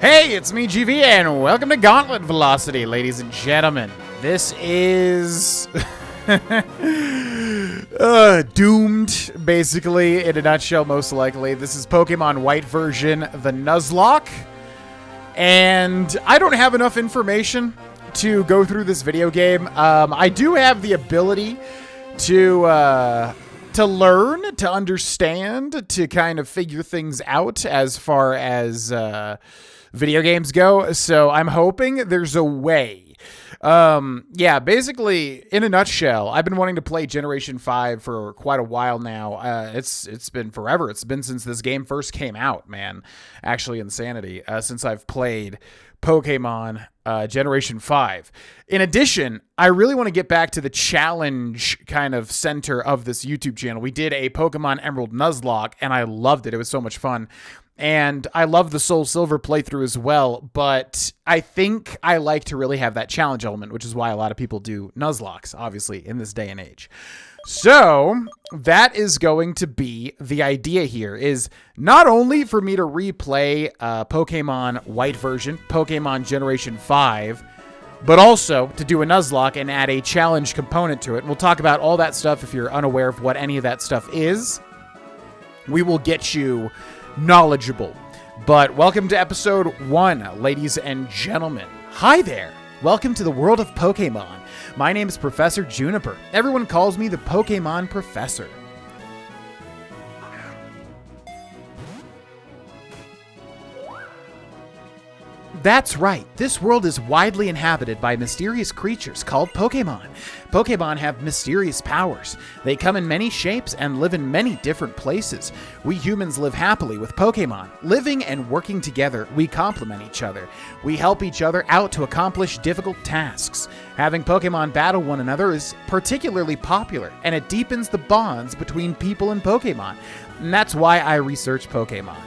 Hey, it's me, GV, and welcome to Gauntlet Velocity, ladies and gentlemen. This is doomed, basically, in a nutshell, most likely. This is Pokemon White version, the Nuzlocke, and I don't have enough information to go through this video game. I do have the ability to learn, to understand, to kind of figure things out as far as video games go, so I'm hoping there's a way. Yeah, basically, in a nutshell, I've been wanting to play Generation 5 for quite a while now. It's been forever. It's been since this game first came out, man. Actually, insanity. Since I've played Pokemon Generation 5. In addition, I really want to get back to the challenge kind of center of this YouTube channel. We did a Pokemon Emerald Nuzlocke, and I loved it. It was so much fun. And I love the Soul Silver playthrough as well, but I think I like to really have that challenge element, which is why a lot of people do Nuzlockes, obviously, in this day and age. So that is going to be the idea here, is not only for me to replay Pokemon White version, Pokemon Generation 5, but also to do a Nuzlocke and add a challenge component to it. And we'll talk about all that stuff if you're unaware of what any of that stuff is. We will get you knowledgeable. But welcome to episode 1, ladies and gentlemen. Hi there. Welcome to the world of Pokemon. My name is Professor Juniper. Everyone calls me the Pokemon Professor. That's right, this world is widely inhabited by mysterious creatures called Pokemon. Pokemon have mysterious powers. They come in many shapes and live in many different places. We humans live happily with Pokemon. Living and working together, we complement each other. We help each other out to accomplish difficult tasks. Having Pokemon battle one another is particularly popular, and it deepens the bonds between people and Pokemon. And that's why I research Pokemon.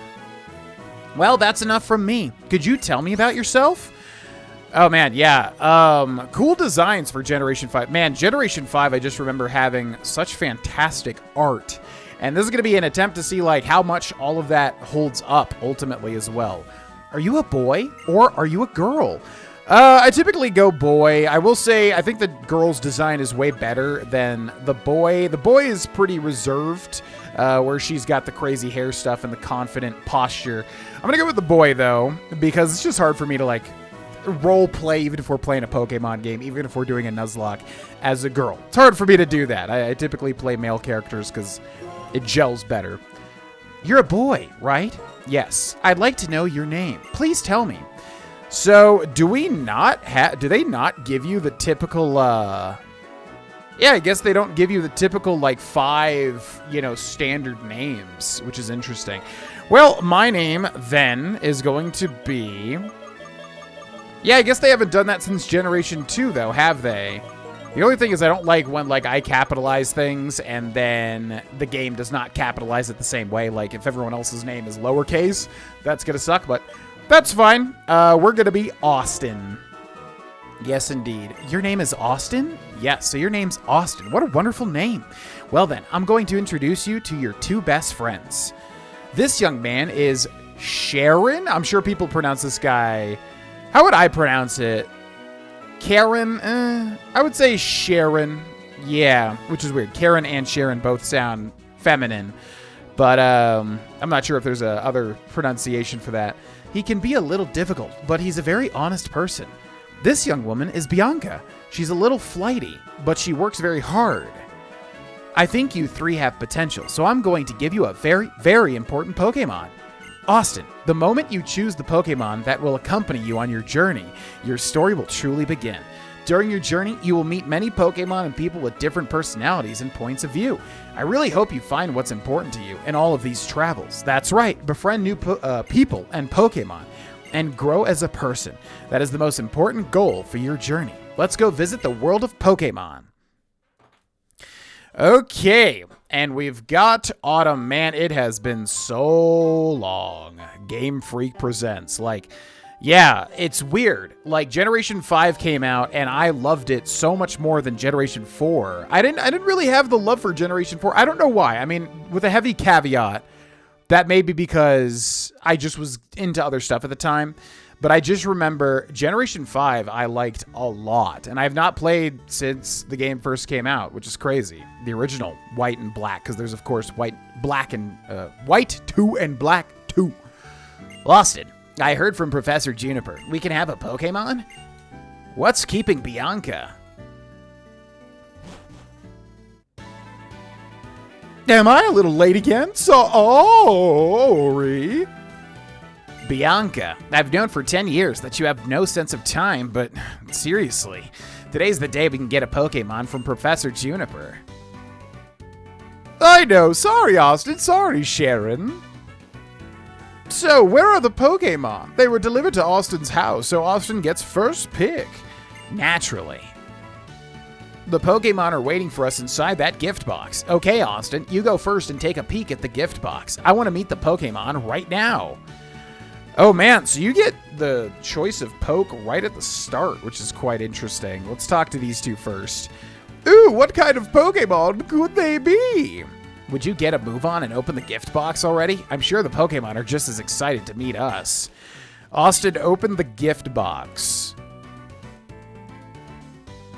Well, that's enough from me. Could you tell me about yourself? Oh, man, yeah. Cool designs for Generation 5. Man, Generation 5, I just remember having such fantastic art. And this is going to be an attempt to see, like, how much all of that holds up ultimately as well. Are you a boy or are you a girl? I typically go boy. I will say I think the girl's design is way better than the boy. The boy is pretty reserved, where she's got the crazy hair stuff and the confident posture. I'm going to go with the boy, though, because it's just hard for me to, like, role play even if we're playing a Pokemon game, even if we're doing a Nuzlocke as a girl. It's hard for me to do that. I typically play male characters because it gels better. You're a boy, right? Yes. I'd like to know your name. Please tell me. So, do they not give you the typical, yeah, I guess they don't give you the typical, like, 5, standard names, which is interesting. Well, my name, then, is going to be... Yeah, I guess they haven't done that since Generation 2, though, have they? The only thing is I don't like when, like, I capitalize things and then the game does not capitalize it the same way. Like, if everyone else's name is lowercase, that's gonna suck, but... That's fine. We're going to be Austin. Yes, indeed. Your name is Austin? Yes, so your name's Austin. What a wonderful name. Well then, I'm going to introduce you to your 2 best friends. This young man is Sharon. I'm sure people pronounce this guy... How would I pronounce it? Karen? I would say Sharon. Yeah, which is weird. Karen and Sharon both sound feminine. But I'm not sure if there's a other pronunciation for that. He can be a little difficult, but he's a very honest person. This young woman is Bianca. She's a little flighty, but she works very hard. I think you 3 have potential, so I'm going to give you a very, very important Pokemon. Austin, the moment you choose the Pokemon that will accompany you on your journey, your story will truly begin. During your journey, you will meet many Pokemon and people with different personalities and points of view. I really hope you find what's important to you in all of these travels. That's right, befriend new people and Pokemon, and grow as a person. That is the most important goal for your journey. Let's go visit the world of Pokemon. Okay, and we've got Autumn. Man, it has been so long. Game Freak presents, like... Yeah, it's weird. Like, Generation 5 came out, and I loved it so much more than Generation 4. I didn't really have the love for Generation 4. I don't know why. I mean, with a heavy caveat, that may be because I just was into other stuff at the time. But I just remember Generation 5 I liked a lot. And I have not played since the game first came out, which is crazy. The original White and Black, because there's, of course, White 2 and Black 2. Austin, I heard from Professor Juniper. We can have a Pokemon? What's keeping Bianca? Am I a little late again? Sorry. Bianca, I've known for 10 years that you have no sense of time, but seriously, today's the day we can get a Pokemon from Professor Juniper. I know. Sorry, Austin. Sorry, Sharon. So, where are the Pokemon? They were delivered to Austin's house, so Austin gets first pick. Naturally. The Pokemon are waiting for us inside that gift box. Okay, Austin, you go first and take a peek at the gift box. I want to meet the Pokemon right now. Oh man, so you get the choice of poke right at the start, which is quite interesting. Let's talk to these two first. Ooh, what kind of Pokemon could they be? Would you get a move on and open the gift box already? I'm sure the Pokemon are just as excited to meet us. Austin, open the gift box.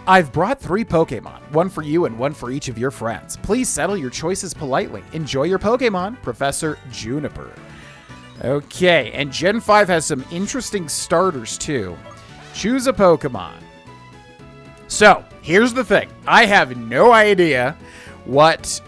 I've brought 3 Pokemon, one for you and one for each of your friends. Please settle your choices politely. Enjoy your Pokemon, Professor Juniper. Okay, and Gen 5 has some interesting starters too. Choose a Pokemon. So, here's the thing. I have no idea what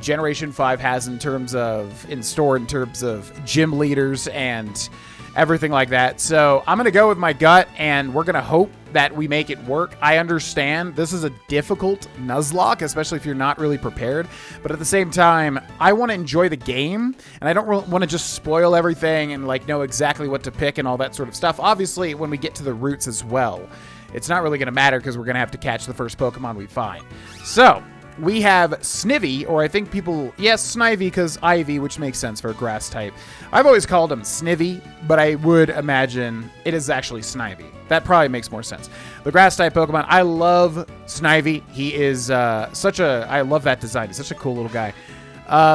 Generation 5 has in store in terms of gym leaders and everything like that. So I'm going to go with my gut, and we're going to hope that we make it work. I understand this is a difficult Nuzlocke, especially if you're not really prepared. But at the same time, I want to enjoy the game, and I don't really want to just spoil everything and like know exactly what to pick and all that sort of stuff. Obviously, when we get to the roots as well, it's not really going to matter because we're going to have to catch the first Pokemon we find. So we have Snivy, or I think people, yes, Snivy, because Ivy, which makes sense for a grass type. I've always called him Snivy, but I would imagine it is actually Snivy. That probably makes more sense. The grass type Pokemon, I love Snivy. He is I love that design. He's such a cool little guy.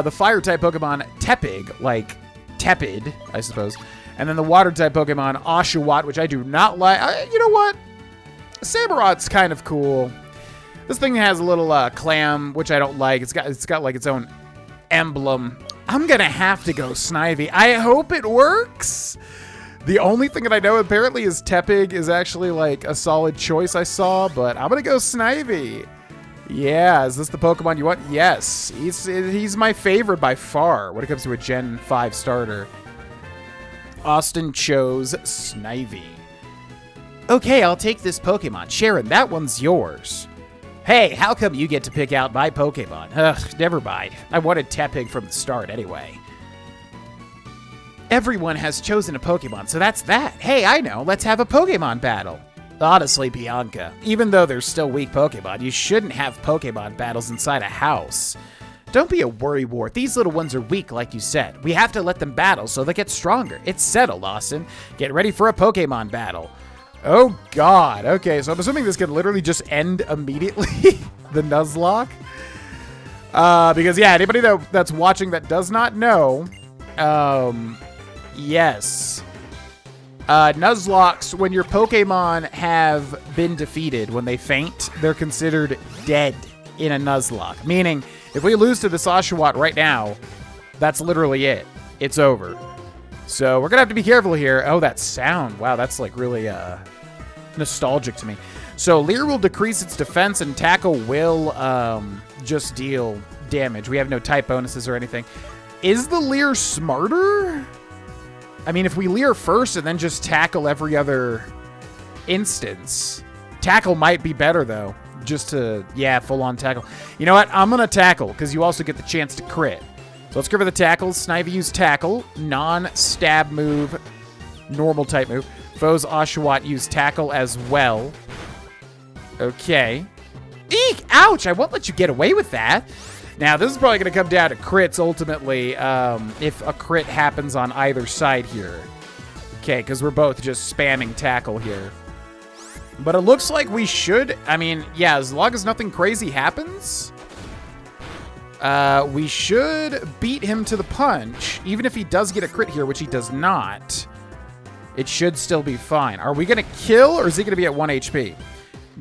The fire type Pokemon, Tepig, like tepid, I suppose. And then the water type Pokemon, Oshawott, which I do not like. You know what? Samurot's kind of cool. This thing has a little clam, which I don't like. It's got like its own emblem. I'm gonna have to go Snivy. I hope it works. The only thing that I know apparently is Tepig is actually like a solid choice I saw, but I'm gonna go Snivy. Yeah, is this the Pokemon you want? Yes, he's my favorite by far when it comes to a Gen 5 starter. Austin chose Snivy. Okay, I'll take this Pokemon. Sharon, that one's yours. Hey, how come you get to pick out my Pokemon? Ugh, never mind. I wanted Tepig from the start anyway. Everyone has chosen a Pokemon, so that's that. Hey, I know. Let's have a Pokemon battle. Honestly, Bianca, even though there's still weak Pokemon, you shouldn't have Pokemon battles inside a house. Don't be a worrywart. These little ones are weak, like you said. We have to let them battle so they get stronger. It's settled, Austin. Get ready for a Pokemon battle. Oh, God. Okay, so I'm assuming this could literally just end immediately, the Nuzlocke. Because, yeah, anybody that's watching that does not know, yes. Nuzlocks, when your Pokemon have been defeated, when they faint, they're considered dead in a Nuzlocke. Meaning, if we lose to this Oshawott right now, that's literally it. It's over. So we're going to have to be careful here. Oh, that sound. Wow, that's like really nostalgic to me. So Leer will decrease its defense and Tackle will just deal damage. We have no type bonuses or anything. Is the Leer smarter? I mean, if we Leer first and then just Tackle every other instance, Tackle might be better, though. Just to, yeah, full-on Tackle. You know what? I'm going to Tackle, because you also get the chance to crit. So let's go for the tackles. Snivy used Tackle, non-stab move, normal type move. Foes Oshawott used Tackle as well. Okay. Eek! Ouch! I won't let you get away with that. Now, this is probably going to come down to crits, ultimately, if a crit happens on either side here. Okay, because we're both just spamming Tackle here. But it looks like we should... I mean, yeah, as long as nothing crazy happens... we should beat him to the punch, even if he does get a crit here, which he does not. It should still be fine. Are we going to kill, or is he going to be at 1 HP?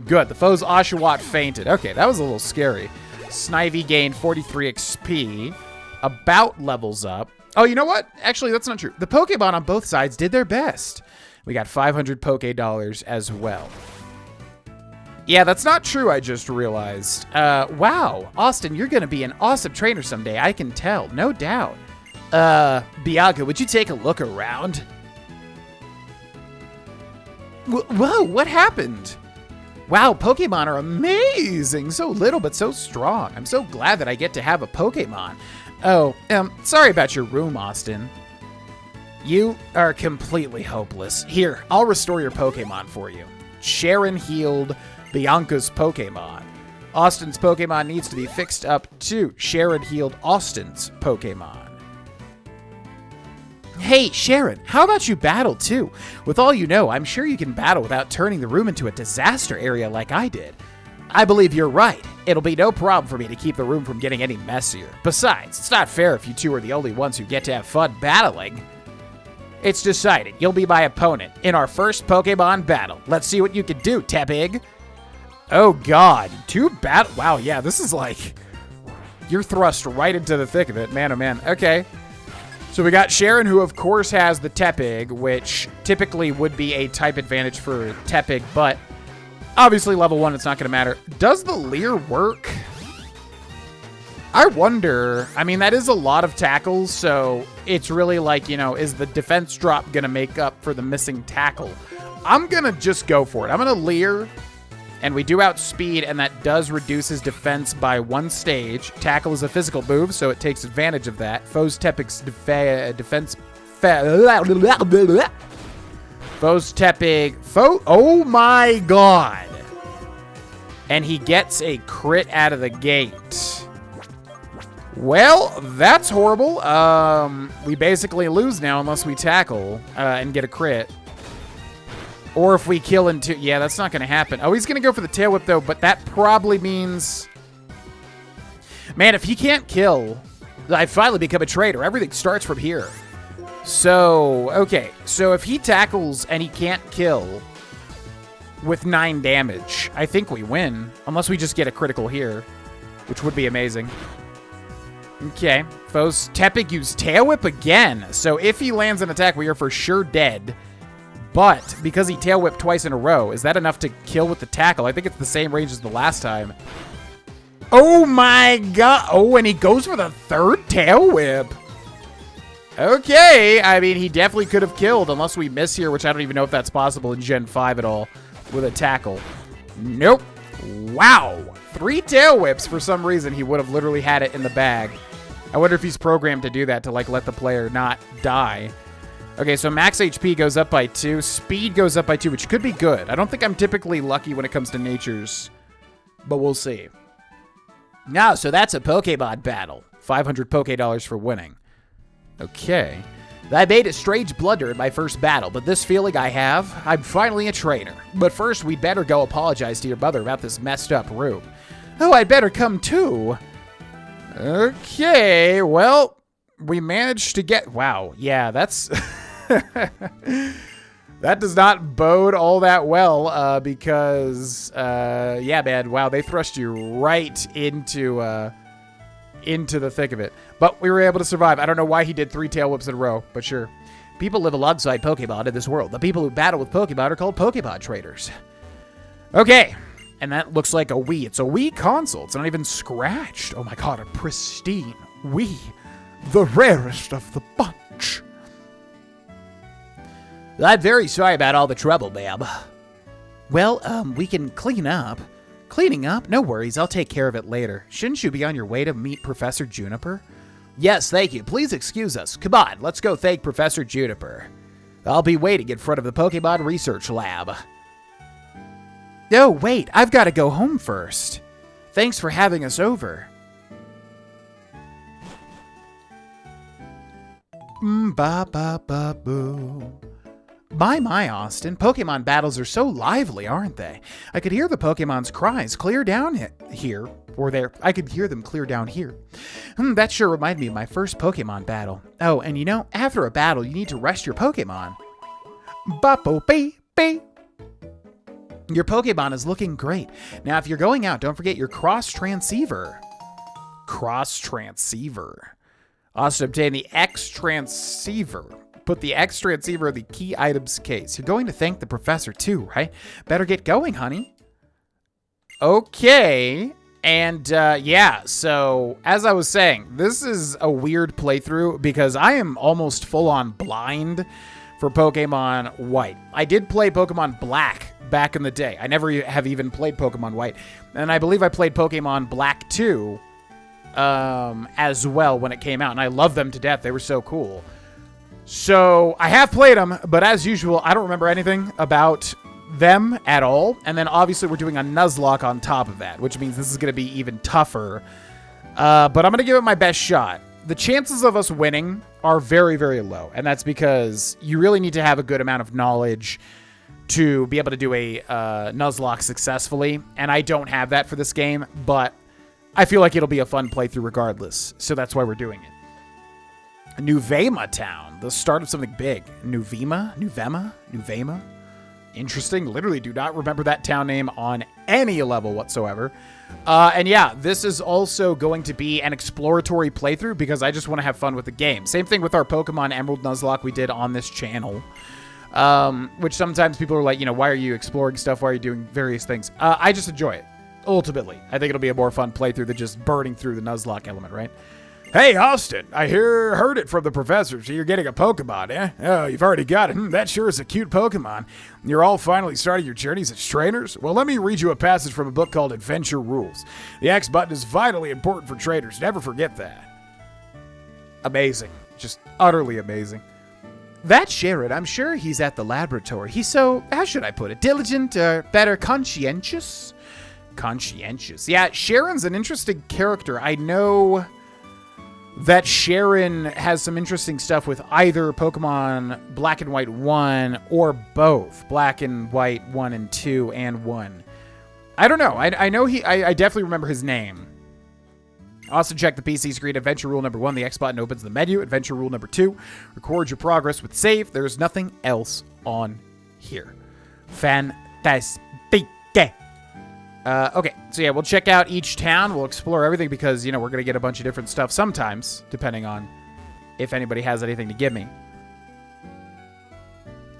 Good. The foe's Oshawott fainted. Okay, that was a little scary. Snivy gained 43 XP. About levels up. Oh, you know what? Actually, that's not true. The Pokemon on both sides did their best. We got 500 Poke Dollars as well. Yeah, that's not true, I just realized. Wow. Austin, you're going to be an awesome trainer someday. I can tell. No doubt. Bianca, would you take a look around? Whoa, what happened? Wow, Pokemon are amazing. So little, but so strong. I'm so glad that I get to have a Pokemon. Oh, sorry about your room, Austin. You are completely hopeless. Here, I'll restore your Pokemon for you. Sharon healed Bianca's Pokemon. Austin's Pokemon needs to be fixed up too. Sharon healed Austin's Pokemon. Hey, Sharon, how about you battle too? With all you know, I'm sure you can battle without turning the room into a disaster area like I did. I believe you're right. It'll be no problem for me to keep the room from getting any messier. Besides, it's not fair if you two are the only ones who get to have fun battling. It's decided. You'll be my opponent in our first Pokemon battle. Let's see what you can do, Tepig. Oh, God. Wow, yeah, this is like... You're thrust right into the thick of it. Man, oh, man. Okay. So we got Sharon, who, of course, has the Tepig, which typically would be a type advantage for Tepig, but... Obviously, level 1, it's not going to matter. Does the Leer work? I wonder. I mean, that is a lot of tackles, so it's really like, you know, is the defense drop going to make up for the missing tackle? I'm going to just go for it. I'm going to Leer, and we do outspeed, and that does reduce his defense by 1 stage. Tackle is a physical move, so it takes advantage of that. Foe's Tepig's defense... Foe's Tepig. Oh my god. And he gets a crit out of the gate. Well, that's horrible. We basically lose now unless we tackle and get a crit. Or if we kill into... Yeah, that's not going to happen. Oh, he's going to go for the Tail Whip, though, but that probably means... Man, if he can't kill, I finally become a traitor. Everything starts from here. So, okay. So if he tackles and he can't kill with 9 damage, I think we win. Unless we just get a critical here, which would be amazing. Okay. Foe's Tepig used Tail Whip again. So if he lands an attack, we are for sure dead. But because he Tail Whipped twice in a row, is that enough to kill with the tackle? I think it's the same range as the last time. Oh my god. Oh, and he goes for the 3rd Tail Whip. Okay, I mean, he definitely could have killed, unless we miss here, which I don't even know if that's possible in Gen 5 at all, with a tackle. Nope. Wow. 3 Tail Whips, for some reason, he would have literally had it in the bag. I wonder if he's programmed to do that, to, like, let the player not die. Okay, so max HP goes up by 2. Speed goes up by 2, which could be good. I don't think I'm typically lucky when it comes to natures, but we'll see. Now, so that's a Pokemon battle. 500 Poke Dollars for winning. Okay. I made a strange blunder in my first battle, but this feeling I have, I'm finally a trainer. But first, we'd better go apologize to your mother about this messed up room. Oh, I'd better come too. Okay, well, we managed to get... Wow, yeah, that's... That does not bode all that well, because, yeah, man, wow, they thrust you right into the thick of it. But we were able to survive. I don't know why he did 3 Tail Whips in a row, but sure. People live alongside Pokemon in this world. The people who battle with Pokemon are called Pokemon traders. Okay, and that looks like a Wii. It's a Wii console. It's not even scratched. Oh my god, a pristine Wii. The rarest of the bunch. I'm very sorry about all the trouble, ma'am. Well, we can clean up. Cleaning up? No worries, I'll take care of it later. Shouldn't you be on your way to meet Professor Juniper? Yes, thank you. Please excuse us. Come on, let's go thank Professor Juniper. I'll be waiting in front of the Pokemon Research Lab. No, wait, I've got to go home first. Thanks for having us over. Ba-ba-ba-boo. My, Austin. Pokemon battles are so lively, aren't they? I could hear the Pokemon's cries clear down here. Or there. I could hear them clear down here. That sure reminded me of my first Pokemon battle. Oh, and you know, after a battle, you need to rest your Pokemon. Ba-bo-bee-bee. Your Pokemon is looking great. Now, if you're going out, don't forget your cross transceiver. Cross transceiver. Also obtain the X transceiver. Put the X transceiver in the key items case. You're going to thank the professor too, right? Better get going, honey. Okay. And yeah, so as I was saying, this is a weird playthrough because I am almost full on blind for Pokemon White. I did play Pokemon Black back in the day. I never have even played Pokemon White. And I believe I played Pokemon Black 2 as well when it came out. And I love them to death. They were so cool. So I have played them, but as usual, I don't remember anything about them at all. And then obviously we're doing a Nuzlocke on top of that, which means this is going to be even tougher. But I'm going to give it my best shot. The chances of us winning are very, very low. And that's because you really need to have a good amount of knowledge to be able to do a Nuzlocke successfully. And I don't have that for this game, but I feel like it'll be a fun playthrough regardless. So that's why we're doing it. Nuvema Town, the start of something big. Nuvema? Interesting. Literally do not remember that town name on any level whatsoever. And yeah, this is also going to be an exploratory playthrough because I just want to have fun with the game. Same thing with our Pokemon Emerald Nuzlocke we did on this channel. Which sometimes people are like, you know, why are you exploring stuff? Why are you doing various things? I just enjoy it. Ultimately, I think it'll be a more fun playthrough than just burning through the Nuzlocke element, right? Hey, Austin, I heard it from the professor, so you're getting a Pokemon, eh? Oh, you've already got it. That sure is a cute Pokemon. You're all finally starting your journeys as trainers? Well, let me read you a passage from a book called Adventure Rules. The X button is vitally important for trainers. Never forget that. Amazing. Just utterly amazing. That's Sharon. I'm sure he's at the laboratory. He's so, how should I put it, diligent or better, conscientious? Conscientious. Yeah, Sharon's an interesting character. I know that Sharon has some interesting stuff with either Pokemon Black and White 1 or both. Black and White 1 and 2 and 1. I don't know. I know I definitely remember his name. Also check the PC screen. Adventure rule number 1. The X button opens the menu. Adventure rule number 2. Record your progress with save. There's nothing else on here. Fantastic. Okay, so yeah, we'll check out each town. We'll explore everything because, you know, we're going to get a bunch of different stuff sometimes, depending on if anybody has anything to give me.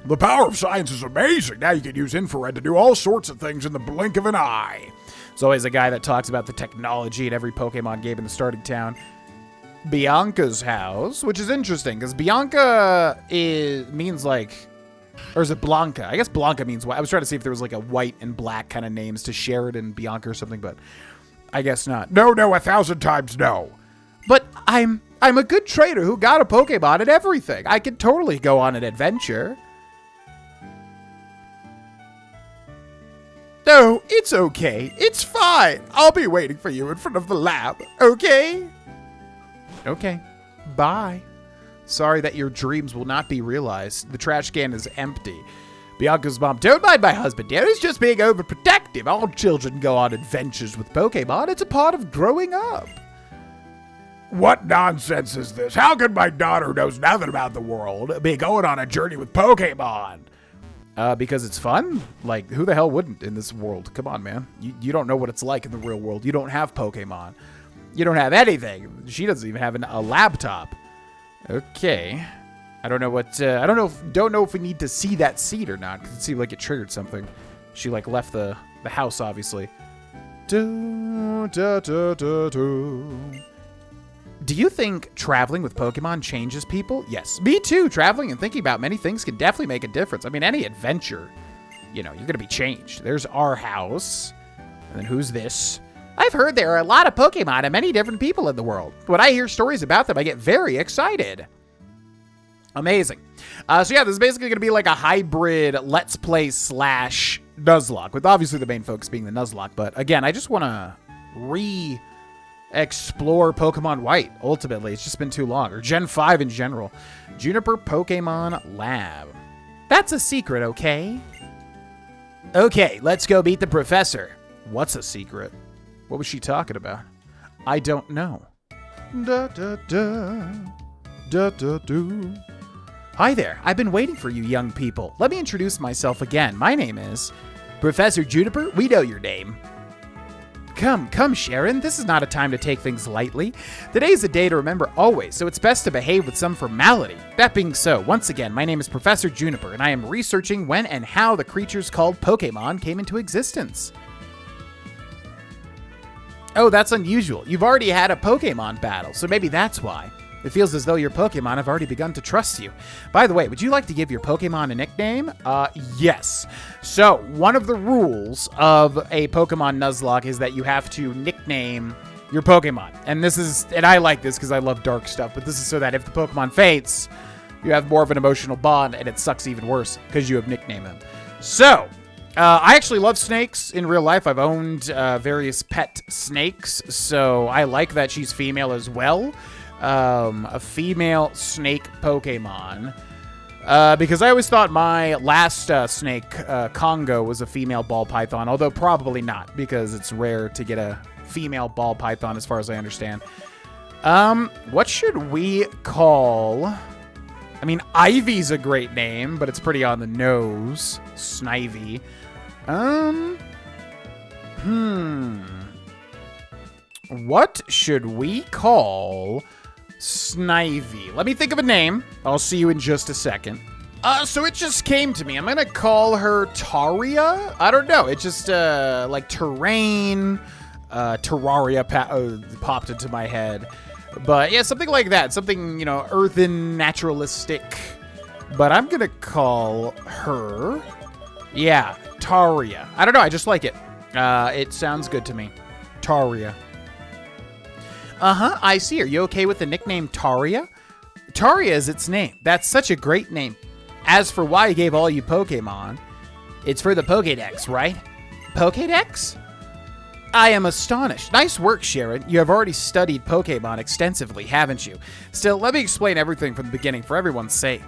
The power of science is amazing. Now you can use infrared to do all sorts of things in the blink of an eye. There's always a guy that talks about the technology in every Pokemon game in the starting town. Bianca's house, which is interesting because Bianca means like... Or is it Blanca? I guess Blanca means white. I was trying to see if there was like a white and black kind of names to Sheridan, Bianca or something, but I guess not. No, 1,000 times no. But I'm a good trader who got a Pokemon and everything. I could totally go on an adventure. No, it's okay. It's fine. I'll be waiting for you in front of the lab, okay? Okay. Bye. Sorry that your dreams will not be realized. The trash can is empty. Bianca's mom, don't mind my husband, dear. He's just being overprotective. All children go on adventures with Pokemon. It's a part of growing up. What nonsense is this? How could my daughter who knows nothing about the world be going on a journey with Pokemon? Because it's fun? Like, who the hell wouldn't in this world? Come on, man. You don't know what it's like in the real world. You don't have Pokemon. You don't have anything. She doesn't even have a laptop. Okay. I don't know what, don't know if we need to see that seed or not, because it seemed like it triggered something. She, like, left the house, obviously. Do you think traveling with Pokemon changes people? Yes. Me too. Traveling and thinking about many things can definitely make a difference. I mean, any adventure, you know, you're going to be changed. There's our house. And then who's this? I've heard there are a lot of Pokemon and many different people in the world. When I hear stories about them, I get very excited. Amazing. So yeah, this is basically going to be like a hybrid Let's Play / Nuzlocke, with obviously the main focus being the Nuzlocke. But again, I just want to explore Pokemon White, ultimately. It's just been too long. Or Gen 5 in general. Juniper Pokemon Lab. That's a secret, okay? Okay, let's go beat the professor. What's a secret? What was she talking about? I don't know. Da da da. Da da do. Hi there. I've been waiting for you young people. Let me introduce myself again. My name is Professor Juniper. We know your name. Come, Sharon. This is not a time to take things lightly. Today's a day to remember always, so it's best to behave with some formality. That being so, once again, my name is Professor Juniper, and I am researching when and how the creatures called Pokémon came into existence. Oh, that's unusual. You've already had a Pokémon battle, so maybe that's why. It feels as though your Pokémon have already begun to trust you. By the way, would you like to give your Pokémon a nickname? Yes. So, one of the rules of a Pokémon Nuzlocke is that you have to nickname your Pokémon. And I like this because I love dark stuff, but this is so that if the Pokémon faints, you have more of an emotional bond, and it sucks even worse because you have nicknamed them. So, I actually love snakes in real life. I've owned various pet snakes, so I like that she's female as well. A female snake Pokemon. Because I always thought my last snake, Congo, was a female ball python, although probably not, because it's rare to get a female ball python as far as I understand. What should we call... I mean, Ivy's a great name, but it's pretty on the nose. Snivy. What should we call... Snivy? Let me think of a name. I'll see you in just a second. So it just came to me. I'm gonna call her Taria? I don't know. It just, like terrain, Terraria popped into my head. But yeah, something like that. Something, you know, earthen, naturalistic. But I'm gonna call her, yeah, Taria. I don't know. I just like it. It sounds good to me. Taria. I see. Are you okay with the nickname Taria? Taria is its name. That's such a great name. As for why I gave all you Pokemon, it's for the Pokédex, right? Pokédex? I am astonished. Nice work, Sharon. You have already studied Pokemon extensively, haven't you? Still, let me explain everything from the beginning for everyone's sake.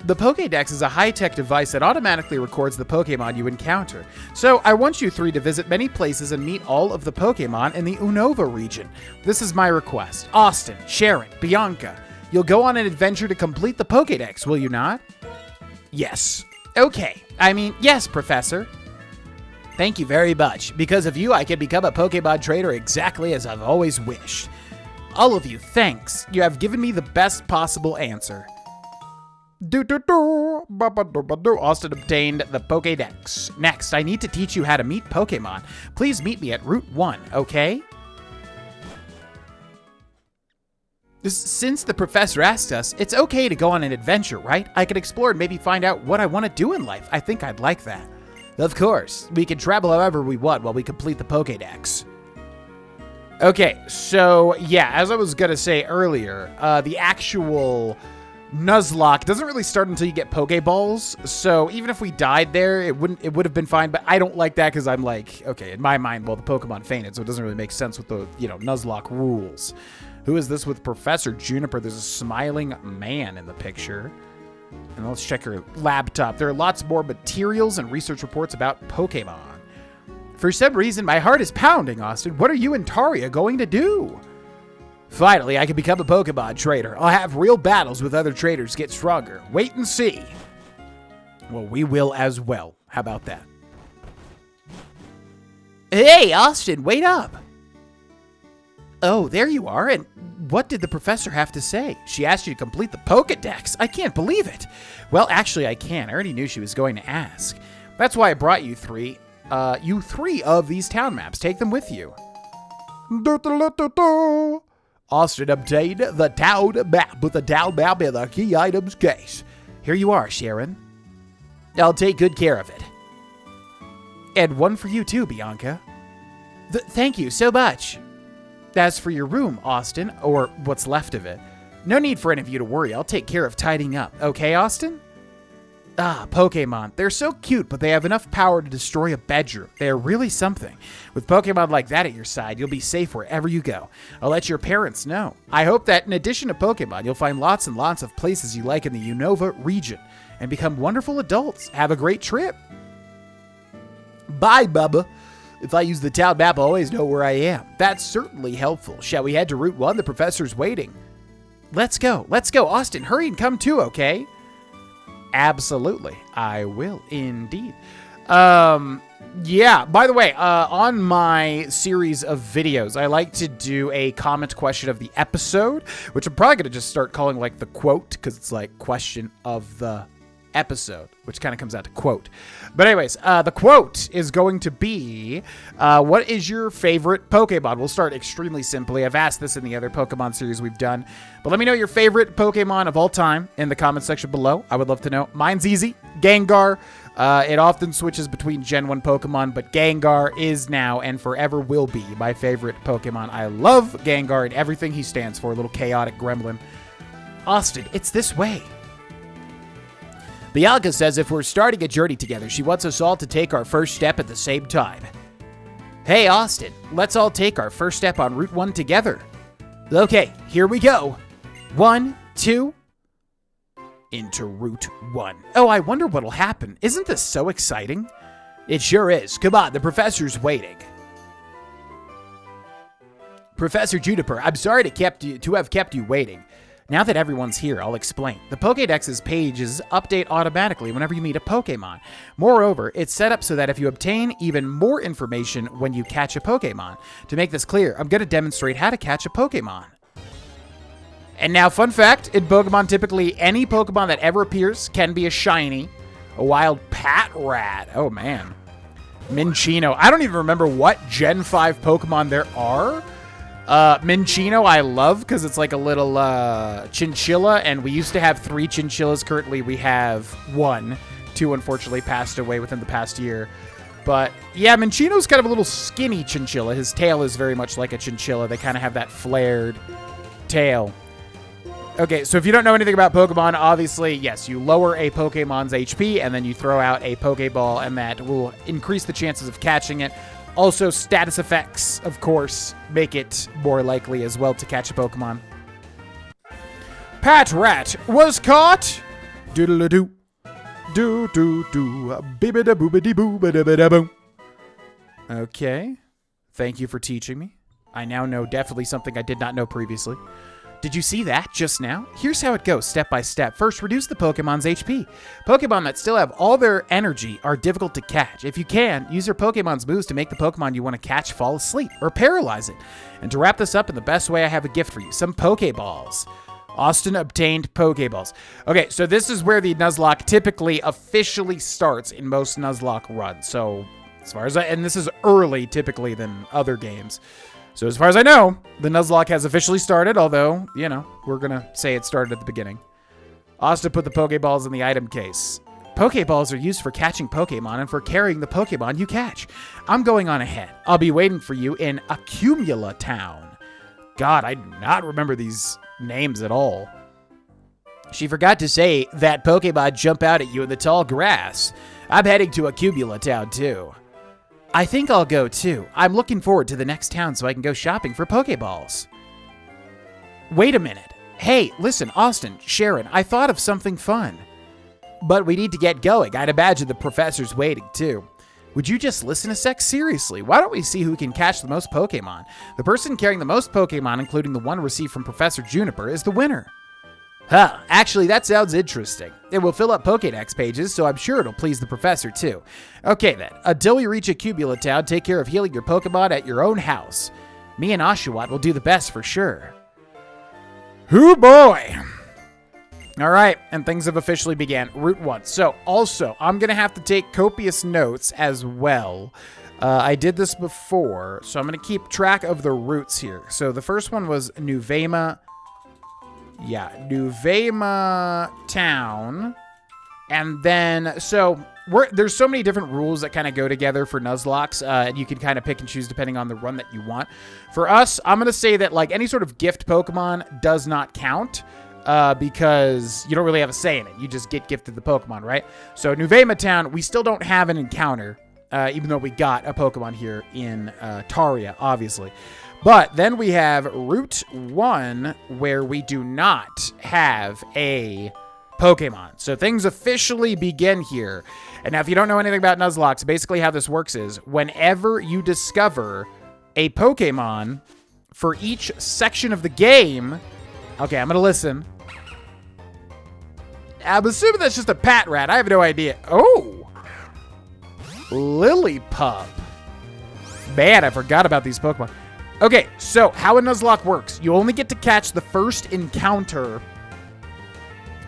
The Pokédex is a high-tech device that automatically records the Pokémon you encounter. So, I want you three to visit many places and meet all of the Pokémon in the Unova region. This is my request. Austin, Sharon, Bianca, you'll go on an adventure to complete the Pokédex, will you not? Yes. Okay. Yes, Professor. Thank you very much. Because of you, I can become a Pokémon trainer exactly as I've always wished. All of you, thanks. You have given me the best possible answer. Austin obtained the Pokédex. Next, I need to teach you how to meet Pokémon. Please meet me at Route 1, okay? Since the professor asked us, it's okay to go on an adventure, right? I can explore and maybe find out what I want to do in life. I think I'd like that. Of course. We can travel however we want while we complete the Pokédex. Okay, so yeah, as I was going to say earlier, the actual... Nuzlocke doesn't really start until you get Pokeballs, so even if we died there, it would have been fine, but I don't like that because I'm like, okay, in my mind, well, the Pokemon fainted, so it doesn't really make sense with the, Nuzlocke rules. Who is this with Professor Juniper? There's a smiling man in the picture. And let's check her laptop. There are lots more materials and research reports about Pokemon. For some reason, my heart is pounding, Austin. What are you and Taria going to do? Finally, I can become a Pokemon trainer. I'll have real battles with other trainers get stronger. Wait and see. Well, we will as well. How about that? Hey, Austin, wait up. Oh, there you are. And what did the professor have to say? She asked you to complete the Pokédex. I can't believe it. Well, actually, I can. I already knew she was going to ask. That's why I brought you three. You three of these town maps. Take them with you. Austin obtained the town map with the town map in the key items case. Here you are, Sharon. I'll take good care of it. And one for you too, Bianca. Thank you so much. As for your room, Austin, or what's left of it, no need for any of you to worry. I'll take care of tidying up. Okay, Austin? Ah, Pokemon. They're so cute, but they have enough power to destroy a bedroom. They are really something. With Pokemon like that at your side, you'll be safe wherever you go. I'll let your parents know. I hope that in addition to Pokemon, you'll find lots and lots of places you like in the Unova region and become wonderful adults. Have a great trip. Bye, Bubba. If I use the town map, I'll always know where I am. That's certainly helpful. Shall we head to Route 1? The professor's waiting. Let's go. Let's go. Austin, hurry and come too, okay? Absolutely. I will indeed. Yeah, by the way, on my series of videos, I like to do a comment question of the episode, which I'm probably going to just start calling like the quote, because it's like question of the episode, which kind of comes out to quote. But anyways, the quote is going to be, what is your favorite Pokemon? We'll start extremely simply. I've asked this in the other Pokemon series we've done, but let me know your favorite Pokemon of all time in the comment section below. I would love to know. Mine's easy. Gengar. It often switches between Gen 1 Pokemon, but Gengar is now and forever will be my favorite Pokemon. I love Gengar and everything he stands for, a little chaotic gremlin. Austin, it's this way. Bianca says if we're starting a journey together, she wants us all to take our first step at the same time. Hey, Austin, let's all take our first step on Route 1 together. Okay, here we go. 1, 2, into Route 1. Oh, I wonder what'll happen. Isn't this so exciting? It sure is. Come on, the professor's waiting. Professor Juniper, I'm sorry to have kept you waiting. Now that everyone's here, I'll explain. The Pokédex's pages update automatically whenever you meet a Pokémon. Moreover, it's set up so that if you obtain even more information when you catch a Pokémon. To make this clear, I'm going to demonstrate how to catch a Pokémon. And now, fun fact, in Pokemon, typically any Pokemon that ever appears can be a shiny, a wild Patrat. Oh, man. Minccino. I don't even remember what Gen 5 Pokemon there are. Minccino I love because it's like a little chinchilla, and we used to have 3 chinchillas. Currently we have 1. 2 unfortunately passed away within the past year. But yeah, Minccino's kind of a little skinny chinchilla. His tail is very much like a chinchilla. They kind of have that flared tail. Okay, so if you don't know anything about Pokemon, obviously, yes, you lower a Pokemon's HP, and then you throw out a Pokeball, and that will increase the chances of catching it. Also, status effects, of course, make it more likely as well to catch a Pokemon. Patrat was caught! Doodle-a-doo. Do-do-do. Bibbida-boobidi-boo-bida-bida-boom. Okay. Thank you for teaching me. I now know definitely something I did not know previously. Did you see that just now? Here's how it goes step by step. First, reduce the Pokemon's HP. Pokemon that still have all their energy are difficult to catch. If you can, use your Pokemon's moves to make the Pokemon you want to catch fall asleep or paralyze it. And to wrap this up in the best way, I have a gift for you. Some Pokeballs. Austin obtained Pokeballs. Okay, so this is where the Nuzlocke typically officially starts in most Nuzlocke runs. So, as far as and this is early typically than other games. So as far as I know, the Nuzlocke has officially started, although, you know, we're going to say it started at the beginning. Austin put the Pokeballs in the item case. Pokeballs are used for catching Pokemon and for carrying the Pokemon you catch. I'm going on ahead. I'll be waiting for you in Accumula Town. God, I do not remember these names at all. She forgot to say that Pokemon jump out at you in the tall grass. I'm heading to Accumula Town, too. I think I'll go too. I'm looking forward to the next town so I can go shopping for Pokeballs. Wait a minute. Hey, listen, Austin, Sharon, I thought of something fun. But we need to get going. I'd imagine the professor's waiting too. Would you just listen a sec? Seriously, why don't we see who can catch the most Pokemon? The person carrying the most Pokemon, including the one received from Professor Juniper, is the winner. Huh, actually, that sounds interesting. It will fill up Pokédex pages, so I'm sure it'll please the professor, too. Okay, then. Until we reach Accumula Town, take care of healing your Pokemon at your own house. Me and Oshawott will do the best for sure. Hoo boy! All right, and things have officially began. Route 1. So, also, I'm going to have to take copious notes as well. I did this before, so I'm going to keep track of the routes here. So, the first one was Nuvema... Yeah, Nuvema Town. And then, so, there's so many different rules that kind of go together for Nuzlockes, and you can kind of pick and choose depending on the run that you want. For us, I'm going to say that, like, any sort of gift Pokemon does not count, because you don't really have a say in it. You just get gifted the Pokemon, right? So, Nuvema Town, we still don't have an encounter, even though we got a Pokemon here in Taria, obviously. But then we have Route 1, where we do not have a Pokemon. So things officially begin here. And now if you don't know anything about Nuzlocke, basically how this works is whenever you discover a Pokemon for each section of the game, Okay, I'm gonna listen. I'm assuming that's just a pat rat. I have no idea. Oh! Lillipup. Man, I forgot about these Pokemon. Okay, so how a Nuzlocke works. You only get to catch the first encounter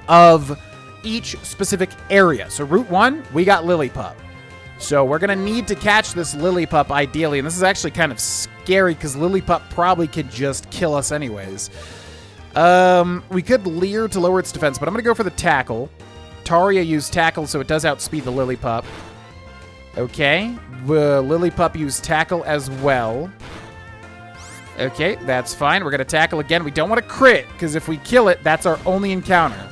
of each specific area. So Route 1, we got Lillipup. So we're going to need to catch this Lillipup ideally. And this is actually kind of scary because Lillipup probably could just kill us anyways. We could Leer to lower its defense, but I'm going to go for the Tackle. Taria used Tackle, so it does outspeed the Lillipup. Okay. Lillipup used Tackle as well. Okay, that's fine. We're going to Tackle again. We don't want to crit, because if we kill it, that's our only encounter.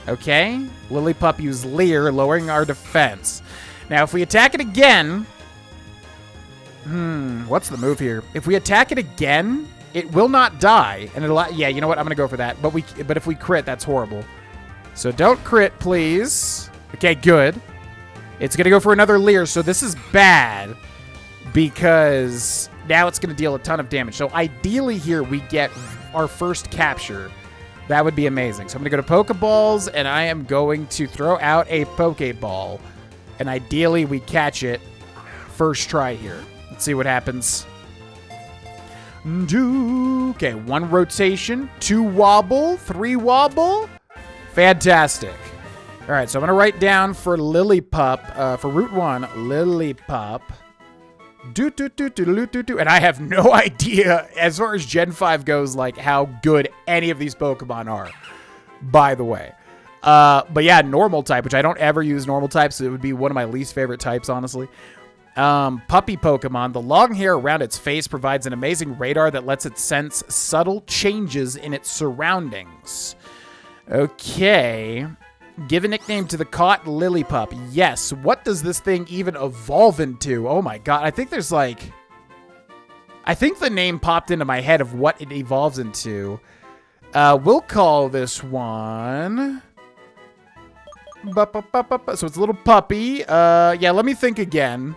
Okay. Lillipup used Leer, lowering our defense. Now, if we attack it again... what's the move here? If we attack it again, it will not die. And it'll... Yeah, you know what? I'm going to go for that. But if we crit, that's horrible. So don't crit, please. Okay, good. It's going to go for another Leer, so this is bad. Because now it's going to deal a ton of damage. So ideally here, we get our first capture. That would be amazing. So I'm going to go to Pokeballs, and I am going to throw out a Pokeball. And ideally, we catch it first try here. Let's see what happens. Okay, 1 rotation, 2 wobble, 3 wobble. Fantastic. All right, so I'm going to write down for Lillipup, for Route 1, Lillipup. And I have no idea, as far as Gen 5 goes, like, how good any of these Pokemon are, by the way. But yeah, normal type, which I don't ever use normal types, so it would be one of my least favorite types, honestly. Puppy Pokemon. The long hair around its face provides an amazing radar that lets it sense subtle changes in its surroundings. Okay. Give a nickname to the caught Lillipup. Yes. What does this thing even evolve into? Oh my god. I think there's like... I think the name popped into my head of what it evolves into. We'll call this one... So it's a little puppy. Yeah, let me think again.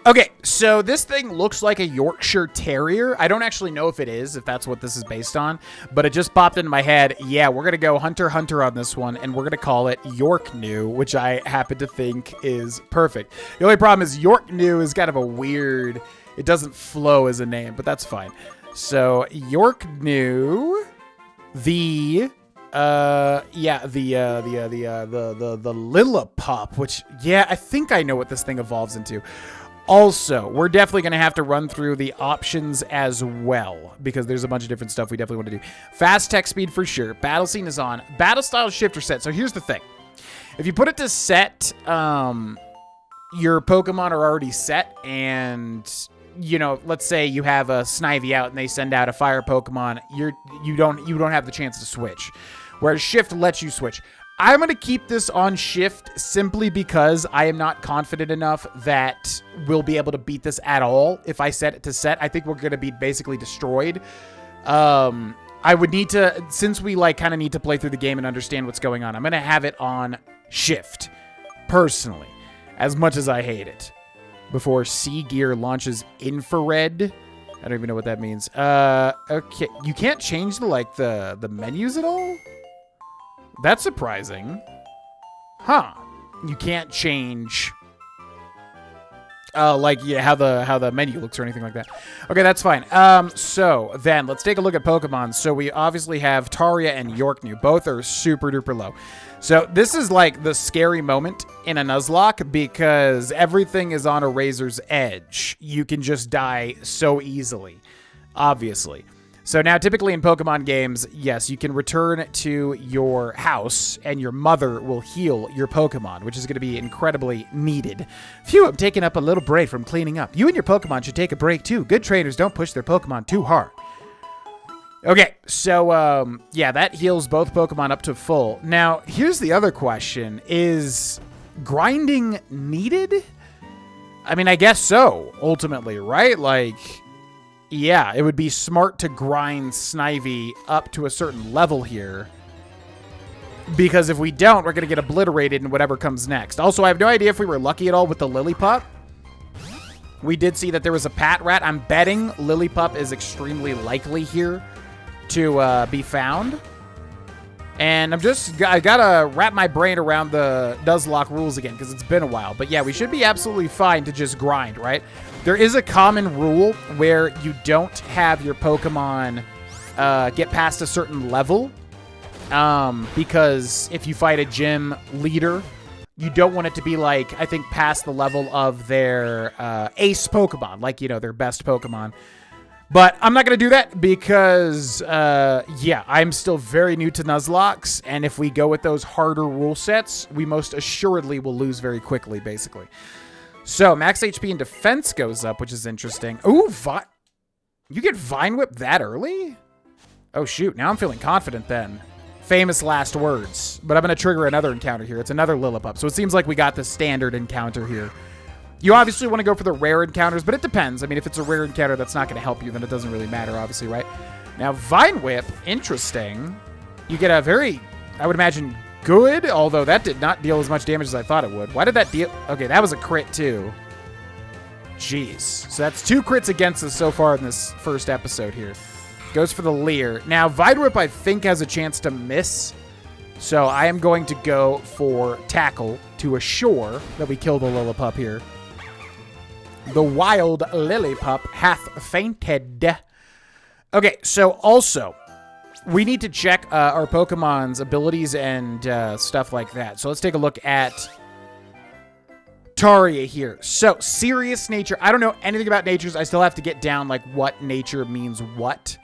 Okay, so this thing looks like a Yorkshire Terrier. I don't actually know if it is, if that's what this is based on, but it just popped into my head. Yeah, we're going to go Hunter Hunter on this one, and we're going to call it Yorknew, which I happen to think is perfect. The only problem is Yorknew is kind of a weird... It doesn't flow as a name, but that's fine. So, Yorknew, the Lillipup, which, yeah, I think I know what this thing evolves into. Also, we're definitely going to have to run through the options as well, because there's a bunch of different stuff we definitely want to do. Fast tech speed for sure. Battle scene is on. Battle style shifter set. So here's the thing. If you put it to set, your Pokemon are already set, and... You know, let's say you have a Snivy out and they send out a fire Pokemon, you don't have the chance to switch. Whereas Shift lets you switch. I'm going to keep this on Shift simply because I am not confident enough that we'll be able to beat this at all if I set it to set. I think we're going to be basically destroyed. I would need to, since we like kind of need to play through the game and understand what's going on, I'm going to have it on Shift, personally, as much as I hate it. Before C Gear launches infrared. I don't even know what that means. Okay. You can't change the menus at all? That's surprising. Huh. You can't change how the menu looks or anything like that. Okay, that's fine. So then let's take a look at Pokemon. So we obviously have Taria and Yorknew. Both are super duper low. So this is like the scary moment in a Nuzlocke because everything is on a razor's edge. You can just die so easily, obviously. So now typically in Pokemon games, yes, you can return to your house and your mother will heal your Pokemon, which is going to be incredibly needed. Phew, I'm taking up a little break from cleaning up. You and your Pokemon should take a break too. Good trainers don't push their Pokemon too hard. Okay, so, yeah, that heals both Pokemon up to full. Now, here's the other question. Is grinding needed? I mean, I guess so, ultimately, right? Like, yeah, it would be smart to grind Snivy up to a certain level here. Because if we don't, we're going to get obliterated in whatever comes next. Also, I have no idea if we were lucky at all with the Lillipup. We did see that there was a Pat Rat. I'm betting Lillipup is extremely likely here. to be found. And I gotta wrap my brain around the Nuzlocke rules again because it's been a while. But yeah, we should be absolutely fine to just grind, right? There is a common rule where you don't have your Pokemon get past a certain level. Because if you fight a gym leader, you don't want it to be like, I think, past the level of their ace Pokemon, like, you know, their best Pokemon. But I'm not going to do that because, yeah, I'm still very new to Nuzlocks, and if we go with those harder rule sets, we most assuredly will lose very quickly, basically. So, max HP and defense goes up, which is interesting. Ooh, you get Vine Whip that early? Oh, shoot, now I'm feeling confident then. Famous last words. But I'm going to trigger another encounter here. It's another Lillipup, so it seems like we got the standard encounter here. You obviously want to go for the rare encounters, but it depends. I mean, if it's a rare encounter that's not going to help you, then it doesn't really matter, obviously, right? Now, Vine Whip, interesting. You get a very, I would imagine, good, although that did not deal as much damage as I thought it would. Why did that deal? Okay, that was a crit, too. Jeez. So that's 2 crits against us so far in this first episode here. Goes for the Leer. Now, Vine Whip, I think, has a chance to miss. So I am going to go for Tackle to assure that we kill the Lillipup here. The wild Lillipup hath fainted. Okay, so also, we need to check our Pokemon's abilities and stuff like that. So let's take a look at Taria here. So, serious nature. I don't know anything about natures. I still have to get down, like, what nature means what.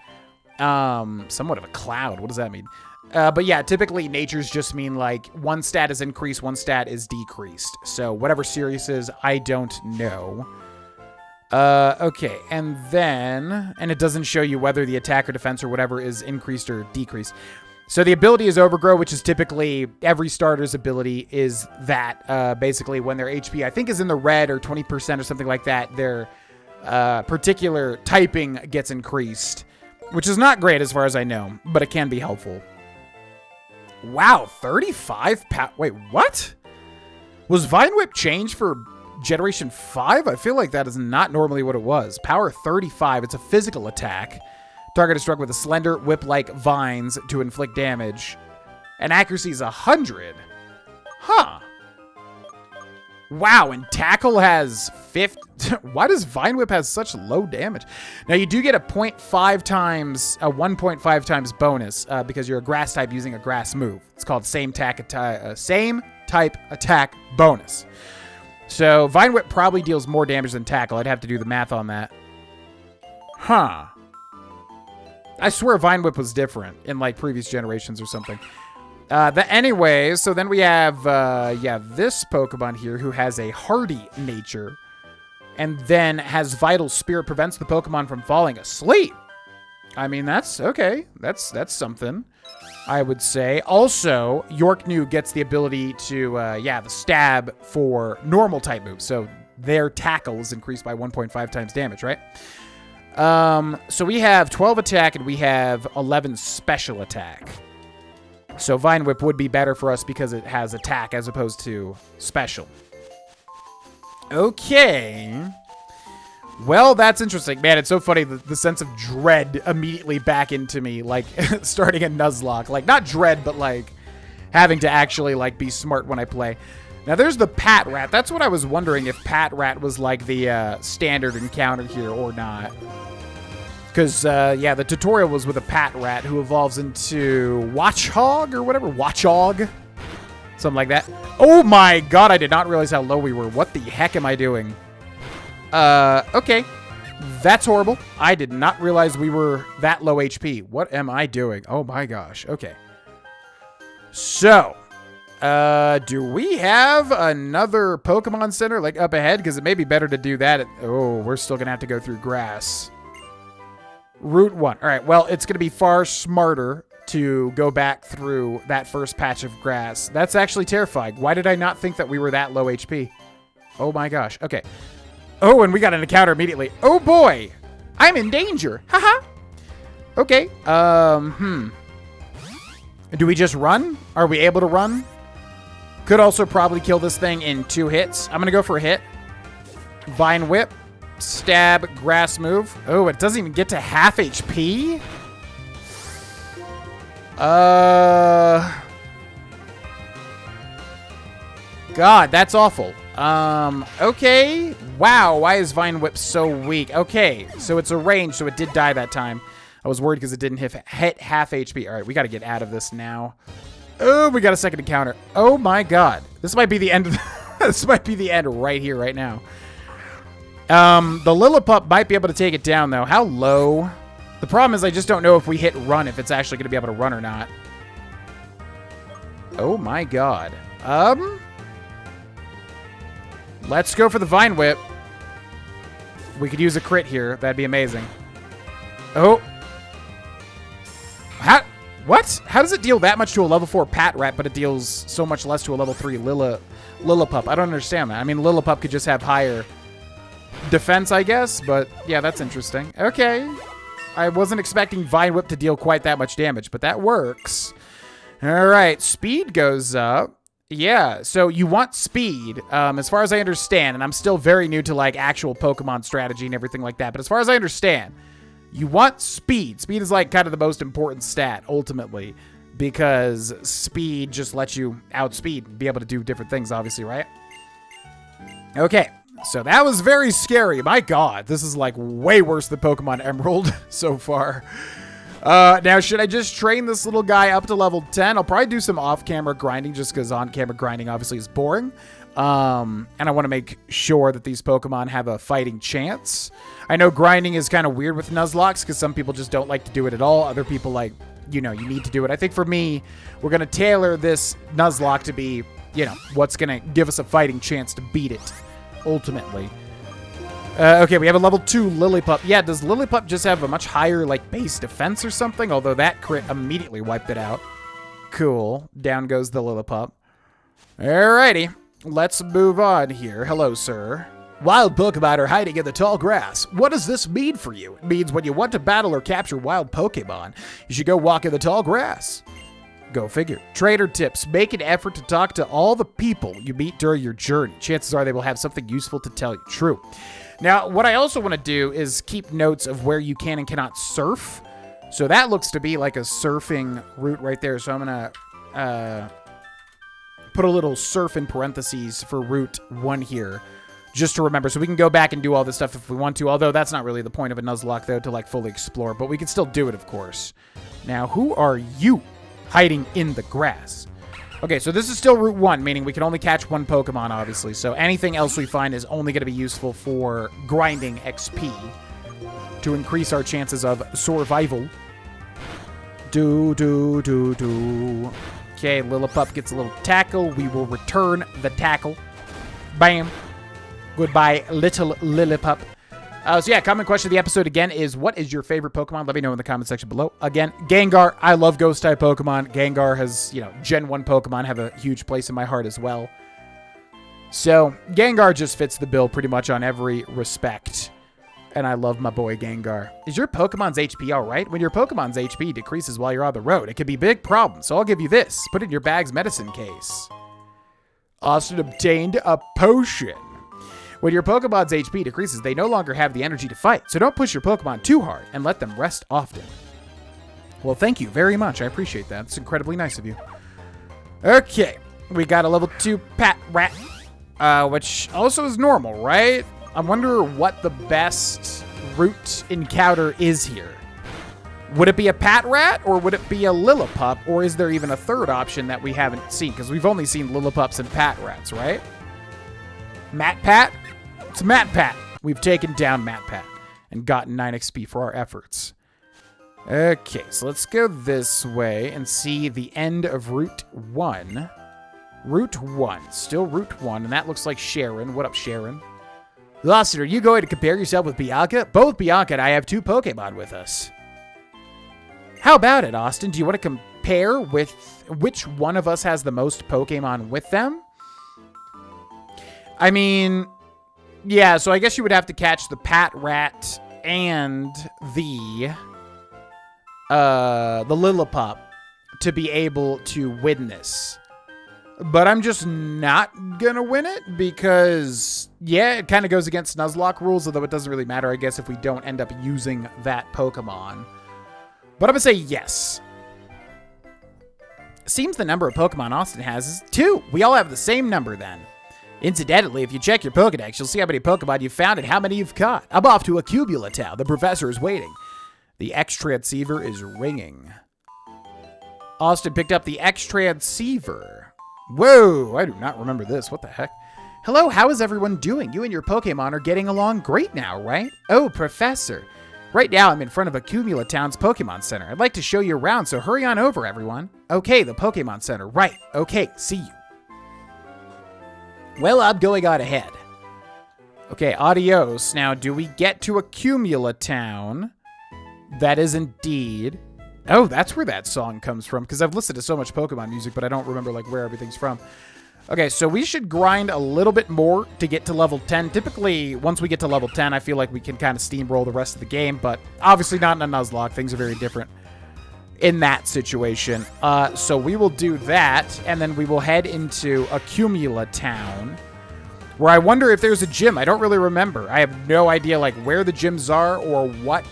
Somewhat of a cloud. What does that mean? But yeah, typically natures just mean, like, one stat is increased, one stat is decreased. So, whatever serious is, I don't know. Okay, and then, and it doesn't show you whether the attack or defense or whatever is increased or decreased. So the ability is Overgrow, which is typically every starter's ability is that, basically when their HP, I think, is in the red or 20% or something like that, their particular typing gets increased, which is not great as far as I know, but it can be helpful. Wow, 35 wait, what? Was Vine Whip changed for Generation 5? I feel like that is not normally what it was. Power 35. It's a physical attack. Target is struck with a slender whip-like vines to inflict damage. And accuracy is 100. Huh. Wow, and Tackle has 50. Why does Vine Whip has such low damage? Now, you do get a 0.5 times, a 1.5 times bonus because you're a grass type using a grass move. It's called same type attack bonus. So, Vine Whip probably deals more damage than Tackle. I'd have to do the math on that. Huh. I swear Vine Whip was different in, like, previous generations or something. Anyway, so then we have, yeah, this Pokemon here who has a hardy nature. And then has Vital Spirit, prevents the Pokemon from falling asleep. I mean, that's okay. That's something, I would say. Also, Yorknew gets the ability to, yeah, the stab for normal type moves. So their tackle is increased by 1.5 times damage, right? So we have 12 attack and we have 11 special attack. So Vine Whip would be better for us because it has attack as opposed to special. Okay. Well, that's interesting. Man, it's so funny, the sense of dread immediately back into me, like, starting a Nuzlocke. Like, not dread, but, like, having to actually, like, be smart when I play. Now, there's the Pat Rat. That's what I was wondering, if Pat Rat was, like, the standard encounter here or not. Because, yeah, the tutorial was with a Pat Rat who evolves into Watchhog or whatever. Watchog? Something like that. Oh, my God. I did not realize how low we were. What the heck am I doing? Okay. That's horrible. I did not realize we were that low HP. What am I doing? Oh my gosh. Okay. So, do we have another Pokemon Center, like, up ahead? Because it may be better to do that. Oh, we're still going to have to go through grass. Route 1. All right. Well, it's going to be far smarter to go back through that first patch of grass. That's actually terrifying. Why did I not think that we were that low HP? Oh my gosh. Okay. Oh, and we got an encounter immediately. Oh, boy. I'm in danger. Haha. Okay. Do we just run? Are we able to run? Could also probably kill this thing in 2 hits. I'm going to go for a hit. Vine Whip. Stab. Grass move. Oh, it doesn't even get to half HP? God, that's awful. Okay. Wow, why is Vine Whip so weak? Okay, so it's a range, so it did die that time. I was worried because it didn't hit half HP. All right, we got to get out of this now. Oh, we got a second encounter. Oh my God. This might be the end of this might be the end right here, right now. The Lillipup might be able to take it down, though. How low? The problem is I just don't know if we hit run, if it's actually going to be able to run or not. Oh my God. Let's go for the Vine Whip. We could use a crit here. That'd be amazing. Oh. What? How does it deal that much to a level 4 Pat Rat, but it deals so much less to a level 3 Lillipup? I don't understand that. I mean, Lillipup could just have higher defense, I guess, but yeah, that's interesting. Okay. I wasn't expecting Vine Whip to deal quite that much damage, but that works. All right, speed goes up. Yeah, so you want speed, as far as I understand, and I'm still very new to, like, actual Pokemon strategy and everything like that, but as far as I understand, you want speed. Speed is, like, kind of the most important stat, ultimately, because speed just lets you outspeed and be able to do different things, obviously, right? Okay, so that was very scary. My God, this is, like, way worse than Pokemon Emerald so far. Now, should I just train this little guy up to level 10? I'll probably do some off-camera grinding just because on-camera grinding obviously is boring. And I want to make sure that these Pokemon have a fighting chance. I know grinding is kind of weird with Nuzlocks because some people just don't like to do it at all. Other people, like, you know, you need to do it. I think for me, we're going to tailor this Nuzlocke to be, you know, what's going to give us a fighting chance to beat it, ultimately. Okay, we have a level 2 Lillipup. Yeah, does Lillipup just have a much higher, like, base defense or something? Although that crit immediately wiped it out. Cool. Down goes the Lillipup. Alrighty. Let's move on here. Hello, sir. Wild Pokemon are hiding in the tall grass. What does this mean for you? It means when you want to battle or capture wild Pokemon, you should go walk in the tall grass. Go figure. Trader tips. Make an effort to talk to all the people you meet during your journey. Chances are they will have something useful to tell you. True. Now, what I also want to do is keep notes of where you can and cannot surf. So that looks to be like a surfing route right there. So I'm going to put a little surf in parentheses for route 1 here, just to remember. So we can go back and do all this stuff if we want to, although that's not really the point of a Nuzlocke, though, to like fully explore. But we can still do it, of course. Now, who are you hiding in the grass? Okay, so this is still Route 1, meaning we can only catch one Pokemon, obviously. So anything else we find is only going to be useful for grinding XP to increase our chances of survival. Okay, Lillipup gets a little tackle. We will return the tackle. Bam. Goodbye, little Lillipup. So yeah, common question of the episode again is, what is your favorite Pokemon? Let me know in the comment section below. Again, Gengar. I love Ghost-type Pokemon. Gengar has, you know, Gen 1 Pokemon have a huge place in my heart as well. So, Gengar just fits the bill pretty much on every respect. And I love my boy Gengar. Is your Pokemon's HP alright? When your Pokemon's HP decreases while you're on the road, it can be a big problem. So I'll give you this. Put it in your bag's medicine case. Austin obtained a potion. When your Pokemon's HP decreases, they no longer have the energy to fight, so don't push your Pokemon too hard and let them rest often. Well, thank you very much. I appreciate that. It's incredibly nice of you. Okay, we got a level 2 Pat Rat, which also is normal, right? I wonder what the best route encounter is here. Would it be a Pat Rat, or would it be a Lillipup, or is there even a third option that we haven't seen? Because we've only seen Lillipups and Pat Rats, right? Matt Pat? It's Matt Pat. We've taken down Matt Pat and gotten 9 XP for our efforts. Okay, so let's go this way and see the end of Route 1. Route 1. Still Route 1, and that looks like Sharon. What up, Sharon? Austin, are you going to compare yourself with Bianca? Both Bianca and I have 2 Pokemon with us. How about it, Austin? Do you want to compare with which one of us has the most Pokemon with them? I mean, yeah, so I guess you would have to catch the Pat Rat and the Lillipup to be able to win this. But I'm just not gonna win it because, yeah, it kind of goes against Nuzlocke rules, although it doesn't really matter, I guess, if we don't end up using that Pokemon. But I'm gonna say yes. Seems the number of Pokemon Austin has is 2. We all have the same number then. Incidentally, if you check your Pokedex, you'll see how many Pokemon you've found and how many you've caught. I'm off to Accumula Town. The professor is waiting. The X-Transceiver is ringing. Austin picked up the X-Transceiver. Whoa, I do not remember this. What the heck? Hello, how is everyone doing? You and your Pokemon are getting along great now, right? Oh, Professor. Right now, I'm in front of Accumula Town's Pokemon Center. I'd like to show you around, so hurry on over, everyone. Okay, the Pokemon Center. Right. Okay, see you. Well, I'm going on ahead. Okay, adios. Now, do we get to Accumula Town? That is indeed... Oh, that's where that song comes from, because I've listened to so much Pokemon music, but I don't remember like where everything's from. Okay, so we should grind a little bit more to get to level 10. Typically, once we get to level 10, I feel like we can kind of steamroll the rest of the game, but obviously not in a Nuzlocke. Things are very different in that situation. So we will do that, and then we will head into Accumula Town, where I wonder if there's a gym. I don't really remember. I have no idea like where the gyms are or what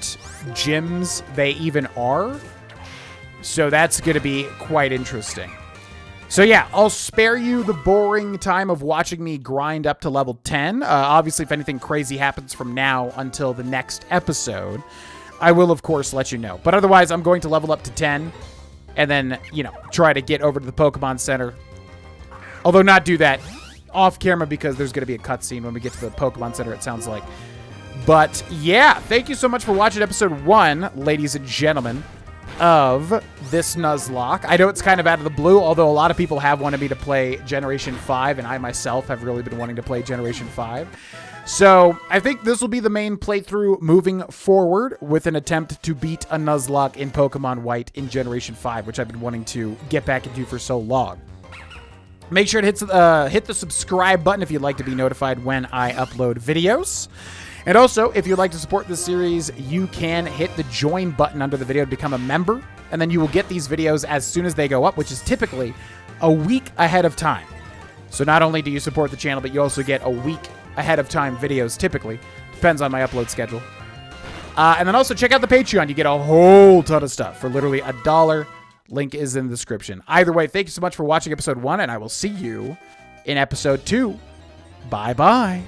gyms they even are. So that's going to be quite interesting. So yeah, I'll spare you the boring time of watching me grind up to level 10. Obviously, if anything crazy happens from now until the next episode, I will, of course, let you know. But otherwise, I'm going to level up to 10 and then, you know, try to get over to the Pokemon Center. Although not do that off camera because there's going to be a cutscene when we get to the Pokemon Center, it sounds like. But yeah, thank you so much for watching episode 1, ladies and gentlemen, of this Nuzlocke. I know it's kind of out of the blue, although a lot of people have wanted me to play Generation 5, and I myself have really been wanting to play Generation 5. So I think this will be the main playthrough moving forward with an attempt to beat a Nuzlocke in Pokemon White in Generation 5, which I've been wanting to get back into for so long. Make sure to hit the subscribe button if you'd like to be notified when I upload videos. And also, if you'd like to support this series, you can hit the join button under the video to become a member, and then you will get these videos as soon as they go up, which is typically a week ahead of time. So not only do you support the channel, but you also get a week ahead of time videos, typically. Depends on my upload schedule. And then also check out the Patreon. You get a whole ton of stuff for literally $1. Link is in the description. Either way, thank you so much for watching episode 1, and I will see you in episode 2. Bye-bye.